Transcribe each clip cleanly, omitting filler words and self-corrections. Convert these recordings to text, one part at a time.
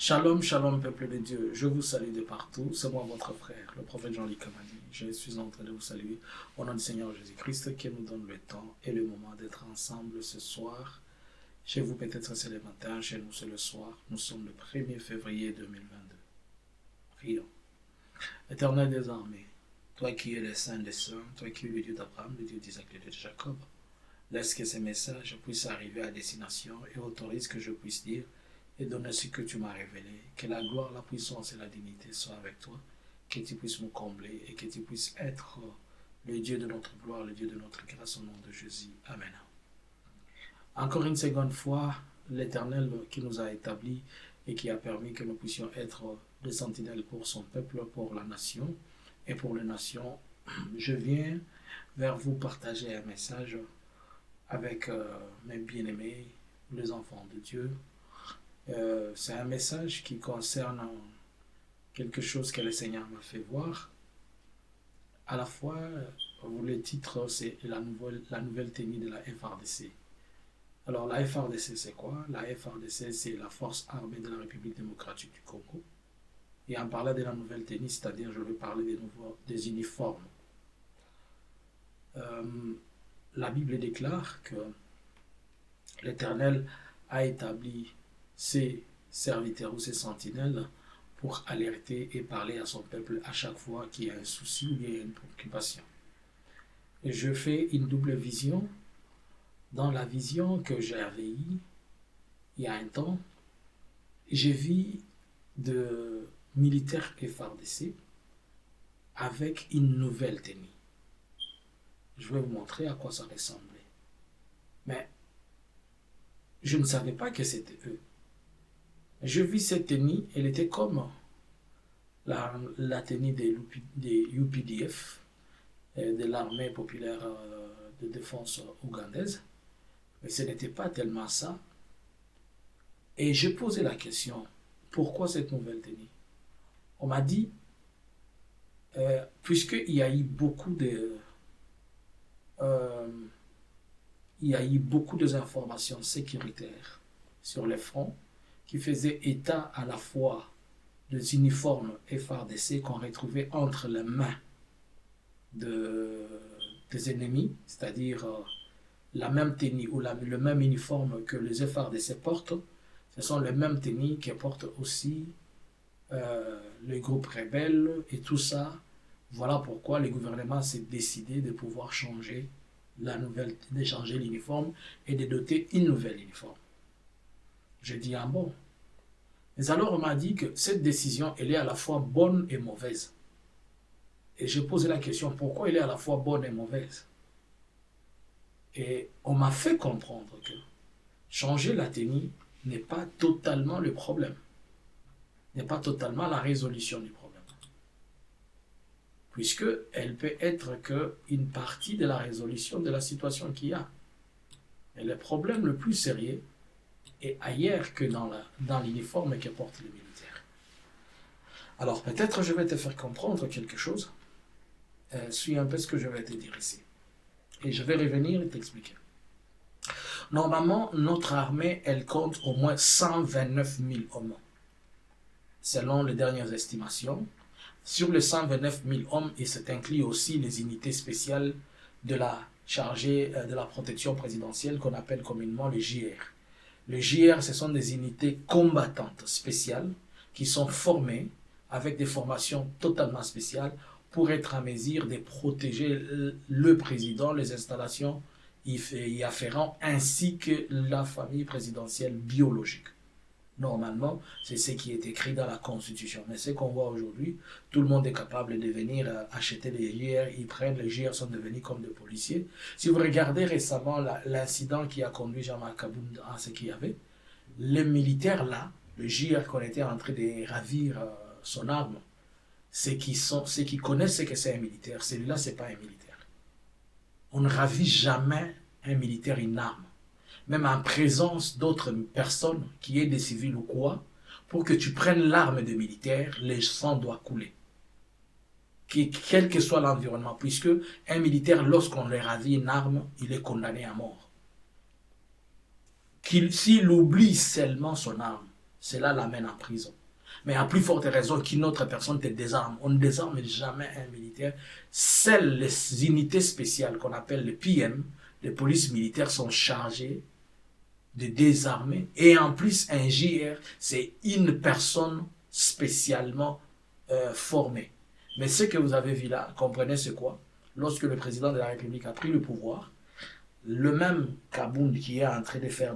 Shalom, shalom, peuple de Dieu. Je vous salue de partout. C'est moi, votre frère, le prophète Jean-Luc Kamadi. Je suis en train de vous saluer au nom du Seigneur Jésus-Christ qui nous donne le temps et le moment d'être ensemble ce soir. Chez vous, peut-être c'est le matin, chez nous, c'est le soir. Nous sommes le 1er février 2022. Prions. Éternel des armées, toi qui es le Saint des Saints, toi qui es le Dieu d'Abraham, le Dieu d'Isaac, le Dieu de Jacob, laisse que ces messages puissent arriver à destination et autorise que je puisse dire et donner ce que tu m'as révélé. Que la gloire, la puissance et la dignité soient avec toi. Que tu puisses me combler et que tu puisses être le Dieu de notre gloire, le Dieu de notre grâce au nom de Jésus. Amen. Encore une seconde fois, l'Éternel qui nous a établis et qui a permis que nous puissions être des sentinelles pour son peuple, pour la nation et pour les nations, je viens vers vous partager un message avec mes bien-aimés, les enfants de Dieu. C'est un message qui concerne quelque chose que le Seigneur m'a fait voir. À la fois, le titre, c'est la nouvelle tenue de la FARDC. Alors, la FARDC, c'est quoi? La FARDC, c'est la Force armée de la République démocratique du Congo. Et en parlant de la nouvelle tenue, c'est-à-dire, je vais parler des uniformes. La Bible déclare que l'Éternel a établi ses serviteurs ou ses sentinelles pour alerter et parler à son peuple à chaque fois qu'il y a un souci ou bien une préoccupation. Et je fais une double vision. Dans la vision que j'avais eue il y a un temps, j'ai vu de militaires FARDC avec une nouvelle tenue. Je vais vous montrer à quoi ça ressemblait. Mais je ne savais pas que c'était eux. Je vis cette tenue, elle était comme la tenue des UPDF, de l'armée populaire de défense ougandaise, mais ce n'était pas tellement ça. Et j'ai posé la question, pourquoi cette nouvelle tenue? On m'a dit, puisqu'il y a eu beaucoup d'informations sécuritaires sur les fronts, qui faisait état à la fois des uniformes FARDC qu'on retrouvait entre les mains des ennemis, c'est-à-dire la même tenue ou le même uniforme que les FARDC portent, ce sont les mêmes tenues que portent aussi les groupes rebelles et tout ça. Voilà pourquoi le gouvernement s'est décidé de pouvoir changer l'uniforme et de doter une nouvelle uniforme. J'ai dit, ah bon. Mais alors on m'a dit que cette décision, elle est à la fois bonne et mauvaise. Et j'ai posé la question, pourquoi elle est à la fois bonne et mauvaise? Et on m'a fait comprendre que changer la tenue n'est pas totalement le problème, n'est pas totalement la résolution du problème. Puisqu'elle peut être qu'une partie de la résolution de la situation qu'il y a. Et le problème le plus sérieux, et ailleurs que dans l'uniforme que portent les militaires. Alors peut-être je vais te faire comprendre quelque chose. Suis un peu ce que je vais te dire ici. Et je vais revenir et t'expliquer. Normalement, notre armée, elle compte au moins 129 000 hommes. Selon les dernières estimations, sur les 129 000 hommes, il s'est inclus aussi les unités spéciales de la chargée de la protection présidentielle qu'on appelle communément les JR. Les JR, ce sont des unités combattantes spéciales qui sont formées avec des formations totalement spéciales pour être en mesure de protéger le président, les installations y afférentes, ainsi que la famille présidentielle biologique. Normalement, c'est ce qui est écrit dans la Constitution. Mais ce qu'on voit aujourd'hui, tout le monde est capable de venir acheter des JR, ils prennent, les JR sont devenus comme des policiers. Si vous regardez récemment l'incident qui a conduit Jean-Marc Kabound à ce qu'il y avait, les militaires là, le JR qu'on était en train de ravir son arme, ceux qui connaissent ce que c'est un militaire, celui-là c'est pas un militaire. On ne ravit jamais un militaire une arme. Même en présence d'autres personnes, qui est des civils ou quoi, pour que tu prennes l'arme de militaire, le sang doit couler. Quel que soit l'environnement, puisque un militaire, lorsqu'on lui ravit une arme, il est condamné à mort. S'il oublie seulement son arme, cela l'amène en prison. Mais à plus forte raison qu'une autre personne te désarme. On ne désarme jamais un militaire. Seules les unités spéciales qu'on appelle les PM, les polices militaires, sont chargées de désarmer. Et en plus, un JR, c'est une personne spécialement formée. Mais ce que vous avez vu là, comprenez c'est quoi? Lorsque le président de la République a pris le pouvoir, le même Kabound qui est en train de faire,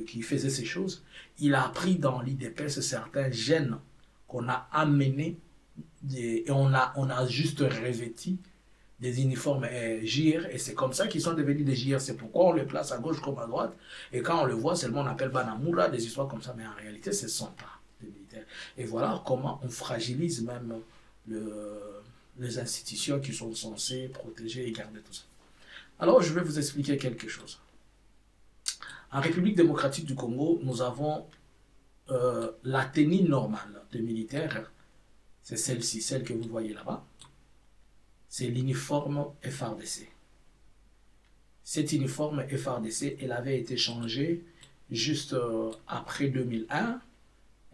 qui faisait ces choses, il a pris dans l'IDPS certains gènes qu'on a amenés et on a juste revêti des uniformes JR et c'est comme ça qu'ils sont devenus des JR. C'est pourquoi on les place à gauche comme à droite et quand on le voit seulement on appelle Banamoura, des histoires comme ça, mais en réalité ce ne sont pas des militaires. Et voilà comment on fragilise même les institutions qui sont censées protéger et garder tout ça. Alors je vais vous expliquer quelque chose. En République démocratique du Congo, nous avons la tenue normale des militaires, c'est celle-ci, celle que vous voyez là-bas. C'est l'uniforme FARDC. Cet uniforme FARDC, elle avait été changée juste après 2001.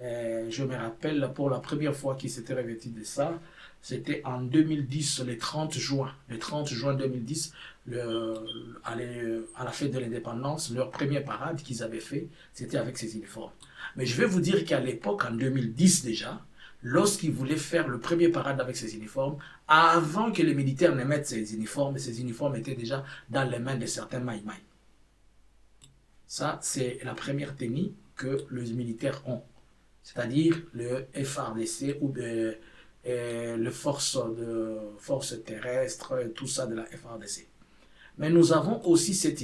Je me rappelle, pour la première fois qu'ils s'étaient revêtus de ça, c'était en 2010, le 30 juin. Le 30 juin 2010, à la fête de l'indépendance, leur première parade qu'ils avaient fait, c'était avec ces uniformes. Mais je vais vous dire qu'à l'époque, en 2010 déjà, lorsqu'ils voulaient faire le premier parade avec ces uniformes, avant que les militaires ne mettent ces uniformes étaient déjà dans les mains de certains maïmaï. Ça, c'est la première tenue que les militaires ont. C'est-à-dire le FARDC ou les forces terrestres, tout ça de la FARDC. Mais nous avons aussi cet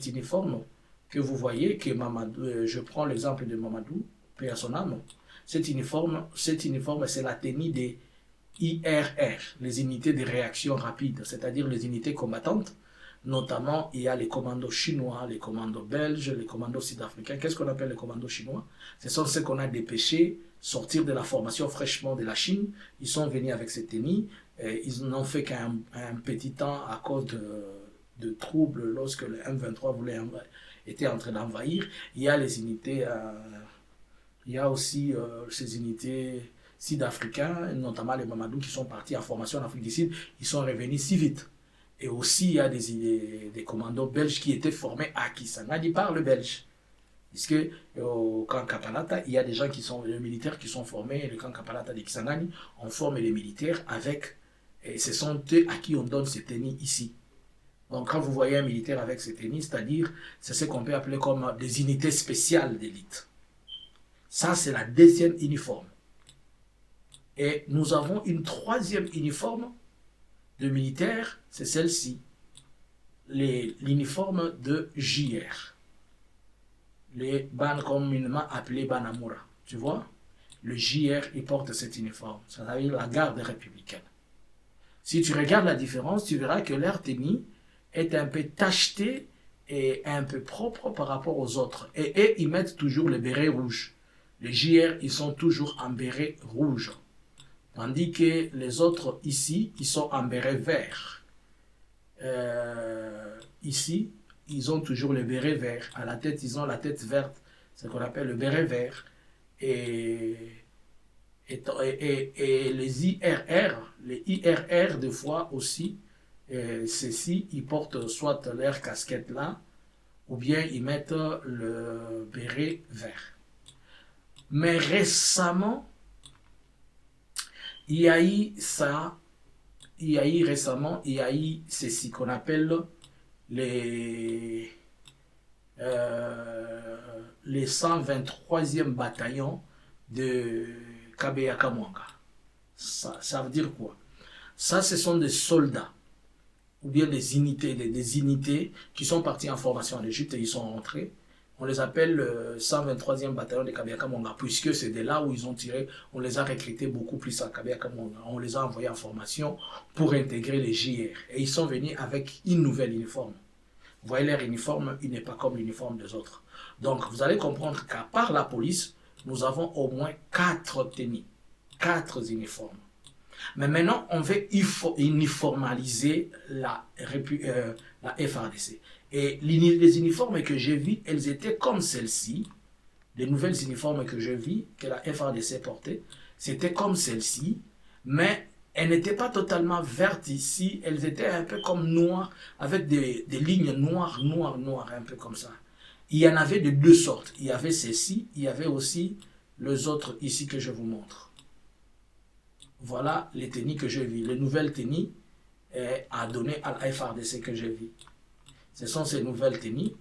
uniforme que vous voyez, que Mamadou, je prends l'exemple de Mamadou, paix à son âme. Cet uniforme, c'est la tenue des IRR, les unités de réaction rapide, c'est-à-dire les unités combattantes. Notamment, il y a les commandos chinois, les commandos belges, les commandos sud-africains. Qu'est-ce qu'on appelle les commandos chinois? Ce sont ceux qu'on a dépêchés sortir de la formation fraîchement de la Chine. Ils sont venus avec cette tenue. Ils n'ont fait qu'un petit temps à cause de troubles lorsque le M23 était en train d'envahir. Il y a les unités, il y a aussi ces unités sud-africains, notamment les Mamadou qui sont partis en formation en Afrique du Sud. Ils sont revenus si vite. Et aussi, il y a des commandos belges qui étaient formés à Kisangani par le Belge. Puisque au camp Kapalata, il y a des gens les militaires qui sont formés, et le camp Kapalata de Kisangani, on forme les militaires et ce sont eux à qui on donne ces tenues ici. Donc quand vous voyez un militaire avec ces tenues, c'est-à-dire, c'est ce qu'on peut appeler comme des unités spéciales d'élite. Ça, c'est la deuxième uniforme. Et nous avons une troisième uniforme de militaires, c'est celle-ci, l'uniforme de JR, les bandes communément appelées Banamoura, tu vois, le JR, il porte cet uniforme, c'est-à-dire la garde républicaine. Si tu regardes la différence, tu verras que leur tenue est un peu tachetée et un peu propre par rapport aux autres. Et ils mettent toujours le béret rouge. Les JR, ils sont toujours en béret rouge. Tandis que les autres ici, ils sont en béret vert. Ici, ils ont toujours le béret vert. À la tête, ils ont la tête verte. C'est ce qu'on appelle le béret vert. Et les IRR, des fois aussi, ceux-ci, ils portent soit leur casquette là, ou bien ils mettent le béret vert. Mais récemment, il y a eu ceci qu'on appelle les 123e bataillon de Kabeyaka Mwanga. Ça veut dire quoi? Ça, ce sont des soldats, ou bien des unités qui sont partis en formation en Égypte et ils sont rentrés. On les appelle le 123e bataillon de Kabeyaka Mwanga, puisque c'est de là où ils ont tiré, on les a recrutés beaucoup plus à Kabeyaka Mwanga. On les a envoyés en formation pour intégrer les JR. Et ils sont venus avec une nouvelle uniforme. Vous voyez, leur uniforme, il n'est pas comme l'uniforme des autres. Donc, vous allez comprendre qu'à part la police, nous avons au moins 4 tenues, 4 uniformes. Mais maintenant, on veut uniformaliser la FARDC. Et les uniformes que j'ai vus, elles étaient comme celle-ci, les nouvelles uniformes que je vis, que la FARDC portait, c'était comme celle-ci, mais elles n'étaient pas totalement vertes ici, elles étaient un peu comme noires, avec des lignes noires, un peu comme ça. Il y en avait de deux sortes. Il y avait celles-ci, il y avait aussi les autres ici que je vous montre. Voilà les tenues que je vis, les nouvelles tenues à donner à la FARDC que je vis. Ce sont ces nouvelles tenues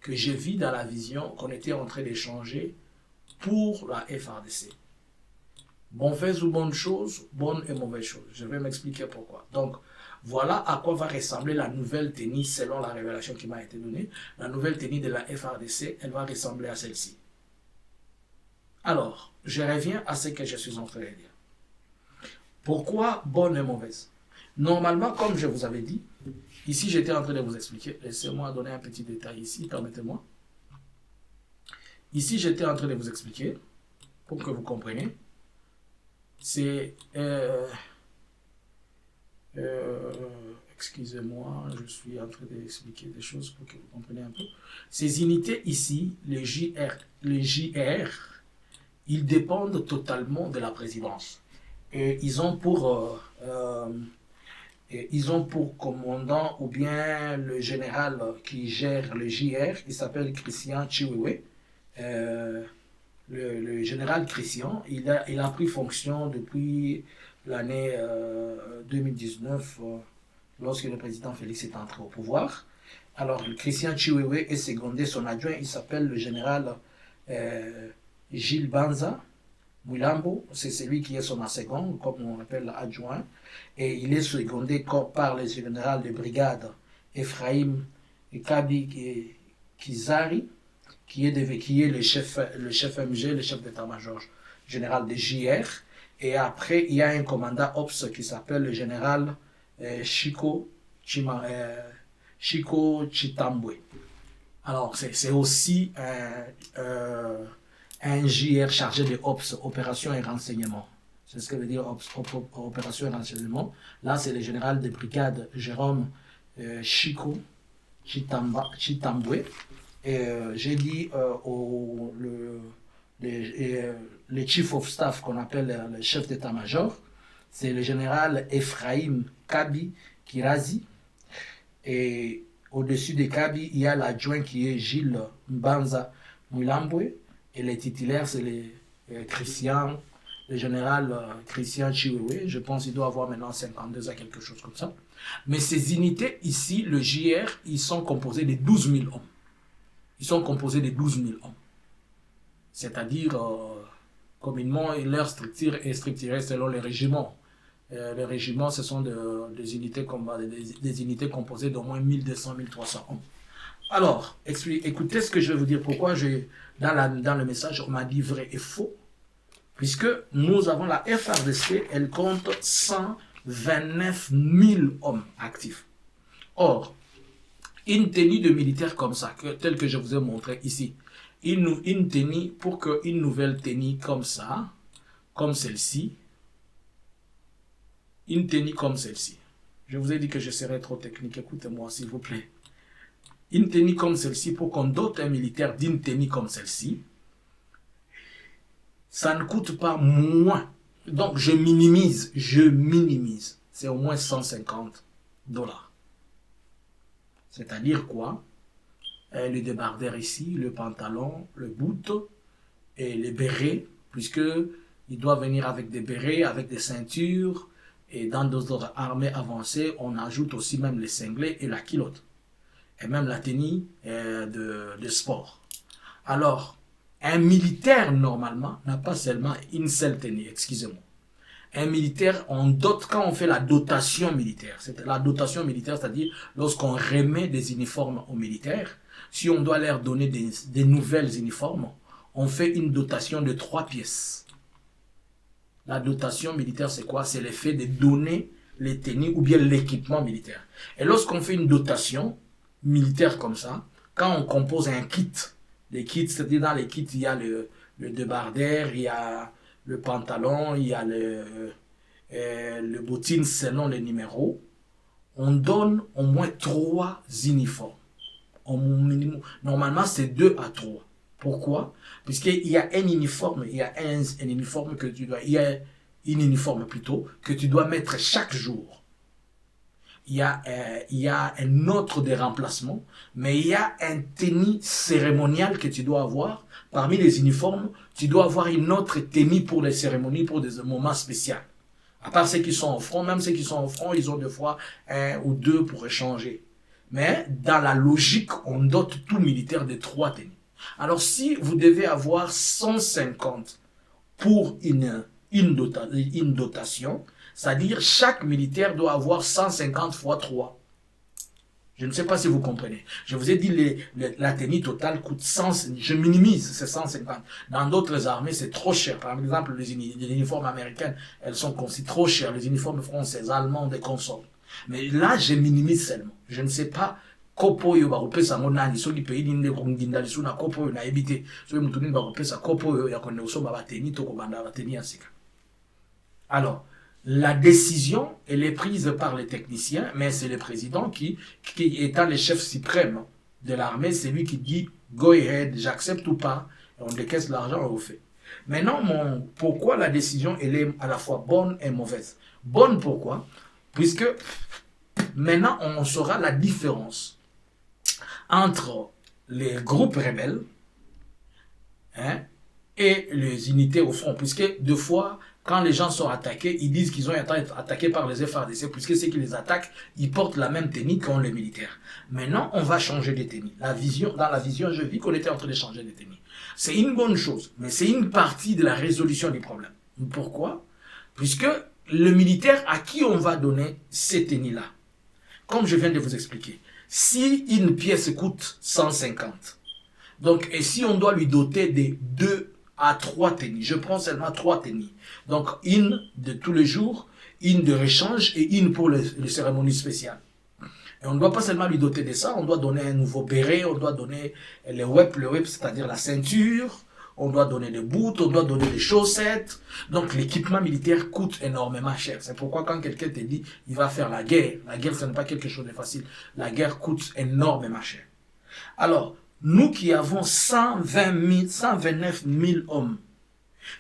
que je vis dans la vision qu'on était en train d'échanger pour la FARDC. Bonne fait ou bonne chose, bonne et mauvaise chose. Je vais m'expliquer pourquoi. Donc, voilà à quoi va ressembler la nouvelle tenue selon la révélation qui m'a été donnée. La nouvelle tenue de la FARDC, elle va ressembler à celle-ci. Alors, je reviens à ce que je suis en train de dire. Pourquoi bonne et mauvaise? Normalement, comme je vous avais dit, ici j'étais en train de vous expliquer. Laissez-moi donner un petit détail ici, permettez-moi. Ici j'étais en train de vous expliquer, pour que vous compreniez. C'est... excusez-moi, je suis en train d'expliquer des choses pour que vous compreniez un peu. Ces unités ici, les JR, ils dépendent totalement de la présidence. Et ils ont pour commandant ou bien le général qui gère le JR, il s'appelle Christian Chiwewe. Le général Christian, il a pris fonction depuis l'année 2019, lorsque le président Félix est entré au pouvoir. Alors, Christian Chiwewe est secondé son adjoint, il s'appelle le général Gilles Banza Moulambo, c'est celui qui est son second, comme on l'appelle l'adjoint, et il est secondé par le général de brigade Ephraim Kabi Kizari, qui est le chef MG, le chef d'état-major général de JR. Et après, il y a un commandant OPS qui s'appelle le général Chico Chitambwe. Alors, c'est aussi un JR chargé de OPS, opération et renseignement. C'est ce que veut dire OPS, opération et renseignement. Là, c'est le général de brigade Jérôme Chico Chitambwe. J'ai dit le chief of staff qu'on appelle le chef d'état-major, c'est le général Ephraim Kabi Kirazi. Et au-dessus de Kabi, il y a l'adjoint qui est Gilles Mbanza Moulambo. Et les titulaires, c'est le général Christian Chiwewe. Je pense qu'il doit avoir maintenant 52 ans, quelque chose comme ça. Mais ces unités ici, le JR, ils sont composés de 12 000 hommes. Ils sont composés de 12 000 hommes. C'est-à-dire, communément, leur structure est structurée selon les régiments. Les régiments, ce sont des unités unités composées d'au moins 1200, 1300 hommes. Alors, écoutez ce que je vais vous dire. Pourquoi dans le message, on m'a dit vrai et faux. Puisque nous avons la FARDC, elle compte 129 000 hommes actifs. Or, une tenue de militaire comme ça, telle que je vous ai montré ici, une tenue, pour qu'une nouvelle tenue comme ça, comme celle-ci, une tenue comme celle-ci, je vous ai dit que je serais trop technique, écoutez-moi s'il vous plaît. Une tenue comme celle-ci, pour qu'on dote un militaire d'une tenue comme celle-ci, ça ne coûte pas moins. Donc je minimise. C'est au moins $150. C'est-à-dire quoi? Le débardeur ici, le pantalon, le boot et les bérets, puisque il doit venir avec des bérets, avec des ceintures, et dans d'autres armées avancées, on ajoute aussi même les cinglés et la culotte, et même la tenue de sport. Alors, un militaire, normalement, n'a pas seulement une seule tenue, excusez-moi. Un militaire, on dote quand on fait la dotation militaire. C'est la dotation militaire, c'est-à-dire lorsqu'on remet des uniformes aux militaires, si on doit leur donner des nouvelles uniformes, on fait une dotation de 3 pièces. La dotation militaire, c'est quoi? C'est le fait de donner les tenues ou bien l'équipement militaire. Et lorsqu'on fait une dotation militaire comme ça, quand on compose un kit, les kits, c'est-à-dire dans les kits, il y a le débardeur, il y a le pantalon, il y a le bottine selon les numéros, on donne au moins 3 uniformes. Au minimum, normalement, c'est 2 à 3. Pourquoi? Puisqu'il y a un uniforme, il y a un uniforme que tu dois, il y a une uniforme plutôt, que tu dois mettre chaque jour. Il y a un autre de remplacement, mais il y a un tenue cérémonial que tu dois avoir. Parmi les uniformes, tu dois avoir une autre tenue pour les cérémonies, pour des moments spéciaux. À part ceux qui sont au front, même ceux qui sont au front, ils ont des fois un ou deux pour échanger. Mais dans la logique, on dote tout militaire de 3 tenues. Alors si vous devez avoir 150 pour une dotation, c'est-à-dire chaque militaire doit avoir 150 fois 3. Je ne sais pas si vous comprenez. Je vous ai dit la tenue totale coûte 100, je minimise ces 150. Dans d'autres armées, c'est trop cher. Par exemple, les uniformes américaines, elles sont considérées trop chères. Les uniformes français, allemands, des consorts. Mais là, je minimise seulement. Je ne sais pas kopo yo bakopesa monani soki pays ninde konginda lisu na kopo yo na ebite soki mutu nini bakopesa kopo yo ya kone osomba bateni to kobanda bateni ya sika. Alors, la décision, elle est prise par les techniciens, mais c'est le président qui étant le chef suprême de l'armée, c'est lui qui dit go ahead, j'accepte ou pas, on décaisse l'argent, on le fait. Maintenant, pourquoi la décision, elle est à la fois bonne et mauvaise? Bonne pourquoi? Puisque maintenant, on saura la différence entre les groupes rebelles et les unités au front. Puisque deux fois, quand les gens sont attaqués, ils disent qu'ils ont été attaqués par les FARDC, puisque ceux qui les attaquent, ils portent la même tenue qu'ont les militaires. Maintenant, on va changer de tenue. Dans la vision, je vis qu'on était en train de changer de tenue. C'est une bonne chose, mais c'est une partie de la résolution du problème. Pourquoi? Puisque le militaire à qui on va donner ces tenues-là, comme je viens de vous expliquer, si une pièce coûte 150, donc, et si on doit lui doter de 2 à 3 tenues, je prends seulement 3 tenues, donc une de tous les jours, une de rechange et une pour les cérémonies spéciales. Et on ne doit pas seulement lui doter de ça, on doit donner un nouveau béret, on doit donner le web, c'est-à-dire la ceinture, on doit donner des boots, on doit donner des chaussettes. Donc l'équipement militaire coûte énormément cher. C'est pourquoi quand quelqu'un te dit il va faire la guerre ce n'est pas quelque chose de facile. La guerre coûte énormément cher. Alors, nous qui avons 129 000 hommes,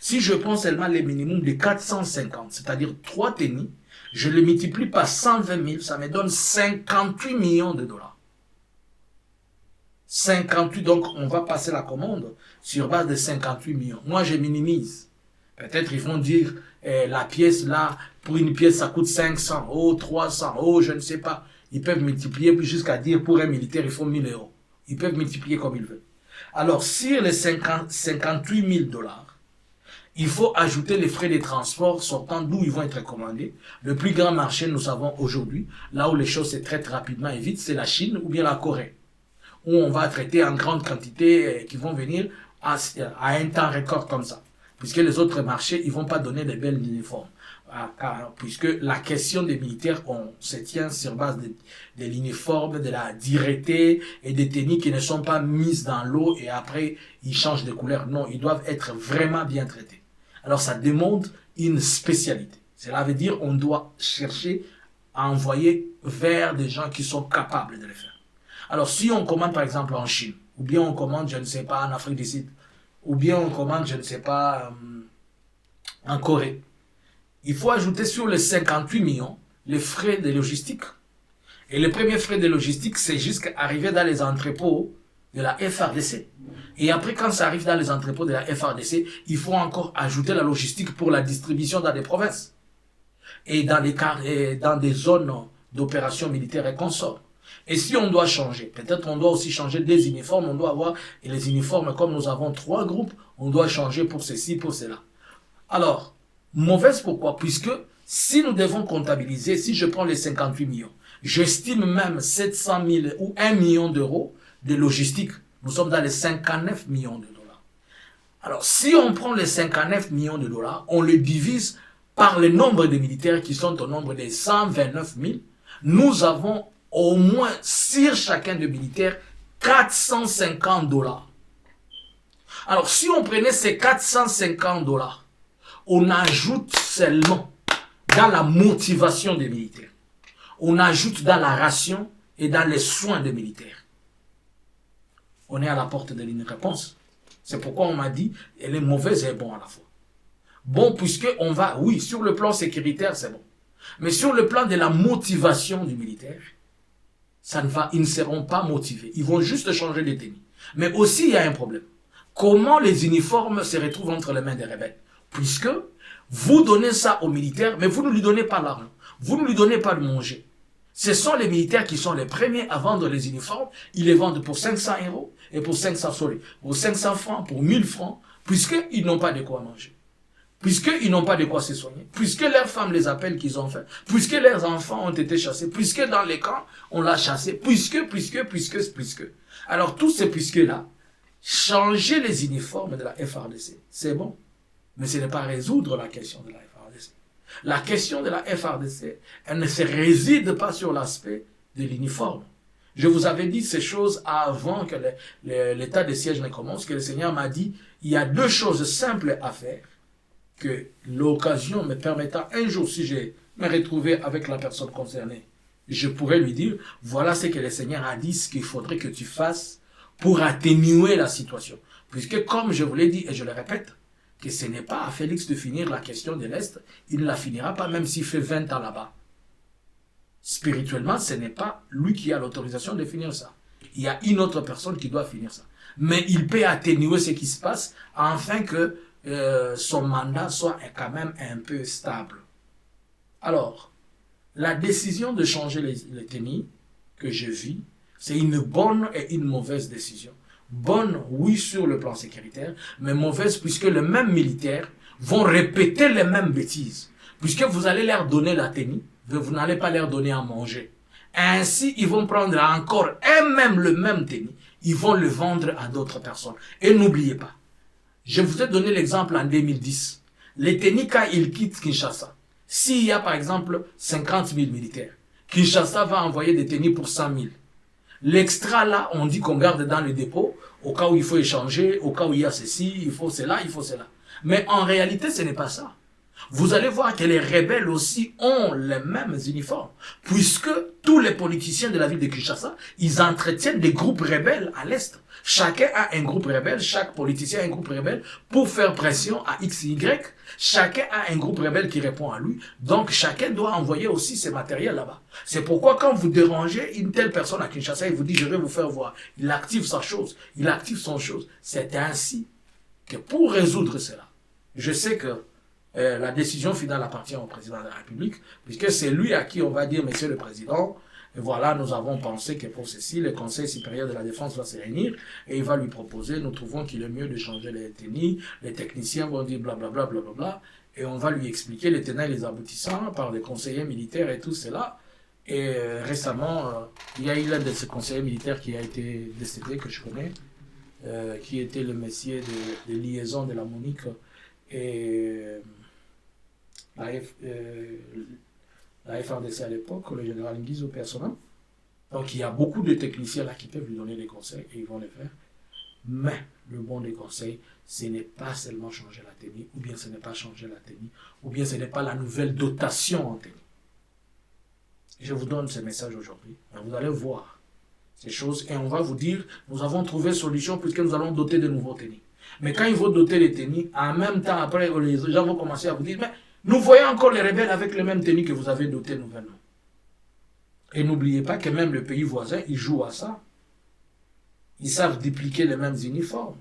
si je prends seulement les minimums de 450, c'est-à-dire 3 tenues, je le multiplie par 120 000, ça me donne 58 millions de dollars. 58, donc on va passer la commande sur base de 58 millions. Moi, je minimise. Peut-être ils vont dire, la pièce là, pour une pièce, ça coûte 500, 300, je ne sais pas. Ils peuvent multiplier jusqu'à dire, pour un militaire, il faut 1000 euros. Ils peuvent multiplier comme ils veulent. Alors, sur les 58 000 dollars, il faut ajouter les frais de transport sortant d'où ils vont être commandés. Le plus grand marché, nous savons aujourd'hui, là où les choses se traitent rapidement et vite, c'est la Chine ou bien la Corée, où on va traiter en grande quantité qui vont venir à un temps record comme ça. Puisque les autres marchés, ils vont pas donner des belles uniformes. Puisque la question des militaires, on se tient sur base de l'uniforme, de la dureté et des tenues qui ne sont pas mises dans l'eau et après, ils changent de couleur. Non, ils doivent être vraiment bien traités. Alors, ça demande une spécialité. Cela veut dire qu'on doit chercher à envoyer vers des gens qui sont capables de le faire. Alors, si on commande par exemple en Chine, ou bien on commande, je ne sais pas, en Afrique du Sud, ou bien on commande, je ne sais pas, en Corée, il faut ajouter sur les 58 millions les frais de logistique. Et le premier frais de logistique, c'est jusqu'à arriver dans les entrepôts de la FARDC. Et après, quand ça arrive dans les entrepôts de la FARDC, il faut encore ajouter la logistique pour la distribution dans des provinces. Et dans des zones d'opération militaire et consorts. Et si on doit changer, peut-être on doit aussi changer des uniformes, on doit avoir, et les uniformes, comme nous avons 3 groupes, on doit changer pour ceci, pour cela. Alors, mauvaise pourquoi? Puisque si nous devons comptabiliser, si je prends les 58 millions, j'estime même 700 000 ou 1 million d'euros de logistique. Nous sommes dans les 59 millions de dollars. Alors, si on prend les 59 millions de dollars, on le divise par le nombre de militaires qui sont au nombre de 129 000, nous avons au moins sur chacun de militaires 450 dollars. Alors, si on prenait ces 450 dollars, on ajoute seulement dans la motivation des militaires. On ajoute dans la ration et dans les soins des militaires. On est à la porte de une réponse. C'est pourquoi on m'a dit, elle est mauvaise et bon à la fois. Bon, puisque on va, oui, sur le plan sécuritaire, c'est bon. Mais sur le plan de la motivation du militaire, ils ne seront pas motivés. Ils vont juste changer de tenue. Mais aussi, il y a un problème. Comment les uniformes se retrouvent entre les mains des rebelles? Puisque vous donnez ça aux militaires, mais vous ne lui donnez pas l'argent. Vous ne lui donnez pas de manger. Ce sont les militaires qui sont les premiers à vendre les uniformes. Ils les vendent pour 500 € et pour 500, pour 500 francs, pour 1000 francs, puisqu'ils n'ont pas de quoi manger. Puisqu'ils n'ont pas de quoi se soigner, puisque leurs femmes les appellent qu'ils ont faim, puisque leurs enfants ont été chassés, puisque dans les camps, on l'a chassé, puisque. Alors, tous ces puisque-là, changer les uniformes de la FARDC, c'est bon, mais ce n'est pas résoudre la question de la FARDC. La question de la FARDC, elle ne se réside pas sur l'aspect de l'uniforme. Je vous avais dit ces choses avant que l'état de siège ne commence, que le Seigneur m'a dit, il y a deux choses simples à faire, que l'occasion me permettra un jour, si je me retrouvais avec la personne concernée, je pourrais lui dire, voilà ce que le Seigneur a dit, ce qu'il faudrait que tu fasses pour atténuer la situation. Puisque comme je vous l'ai dit, et je le répète, que ce n'est pas à Félix de finir la question de l'Est, il ne la finira pas même s'il fait 20 ans là-bas. Spirituellement, ce n'est pas lui qui a l'autorisation de finir ça. Il y a une autre personne qui doit finir ça. Mais il peut atténuer ce qui se passe afin que son mandat soit quand même un peu stable. Alors, la décision de changer les tenues que je vis, c'est une bonne et une mauvaise décision. Bonne, oui, sur le plan sécuritaire, mais mauvaise puisque les mêmes militaires vont répéter les mêmes bêtises. Puisque vous allez leur donner la tenue, vous n'allez pas leur donner à manger. Ainsi, ils vont prendre encore eux-mêmes le même tenue, ils vont le vendre à d'autres personnes. Et n'oubliez pas, je vous ai donné l'exemple en 2010. Les tenues, quand ils quittent Kinshasa, s'il y a par exemple 50 000 militaires, Kinshasa va envoyer des tenues pour 100 000. L'extra là, on dit qu'on garde dans le dépôt, au cas où il faut échanger, au cas où il y a ceci, il faut cela, il faut cela. Mais en réalité, ce n'est pas ça. Vous allez voir que les rebelles aussi ont les mêmes uniformes, puisque tous les politiciens de la ville de Kinshasa, ils entretiennent des groupes rebelles à l'Est. Chacun a un groupe rebelle, chaque politicien a un groupe rebelle pour faire pression à X, Y. Chacun a un groupe rebelle qui répond à lui. Donc chacun doit envoyer aussi ses matériels là-bas. C'est pourquoi quand vous dérangez une telle personne à Kinshasa, il vous dit je vais vous faire voir. Il active sa chose, il active son chose. C'est ainsi que pour résoudre cela, je sais que la décision finale appartient au président de la République, puisque c'est lui à qui on va dire, Monsieur le Président, et voilà, nous avons pensé que pour ceci, le Conseil supérieur de la défense va se réunir et il va lui proposer, nous trouvons qu'il est mieux de changer les tenues, les techniciens vont dire blablabla, blablabla, et on va lui expliquer les tenants et les aboutissants par des conseillers militaires et tout cela. Et récemment, il y a eu l'un de ces conseillers militaires qui a été décédé, que je connais, qui était le messier de liaison de la Monique et la FARDC à l'époque, le général Nguizo personnel. Donc il y a beaucoup de techniciens là qui peuvent lui donner des conseils et ils vont les faire. Mais le bon des conseils, ce n'est pas seulement changer la tenue, ou bien ce n'est pas changer la tenue, ou bien ce n'est pas la nouvelle dotation en tenue. Je vous donne ce message aujourd'hui. Vous allez voir ces choses et on va vous dire, nous avons trouvé solution puisque nous allons doter de nouveaux tenues. Mais quand ils vont doter les tenues, en même temps après, les gens vont commencer à vous dire, mais nous voyons encore les rebelles avec les mêmes tenues que vous avez dotées nouvellement. Et n'oubliez pas que même le pays voisin, ils jouent à ça. Ils savent dupliquer les mêmes uniformes.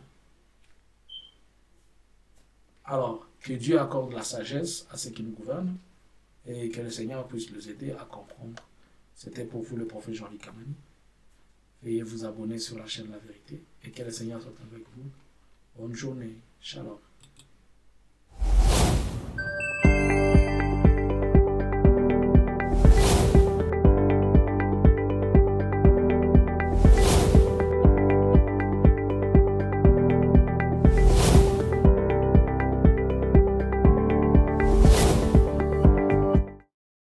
Alors, que Dieu accorde la sagesse à ceux qui nous gouvernent et que le Seigneur puisse les aider à comprendre. C'était pour vous le prophète Jean-Luc Kamani. Veuillez vous abonner sur la chaîne La Vérité et que le Seigneur soit avec vous. Bonne journée. Shalom.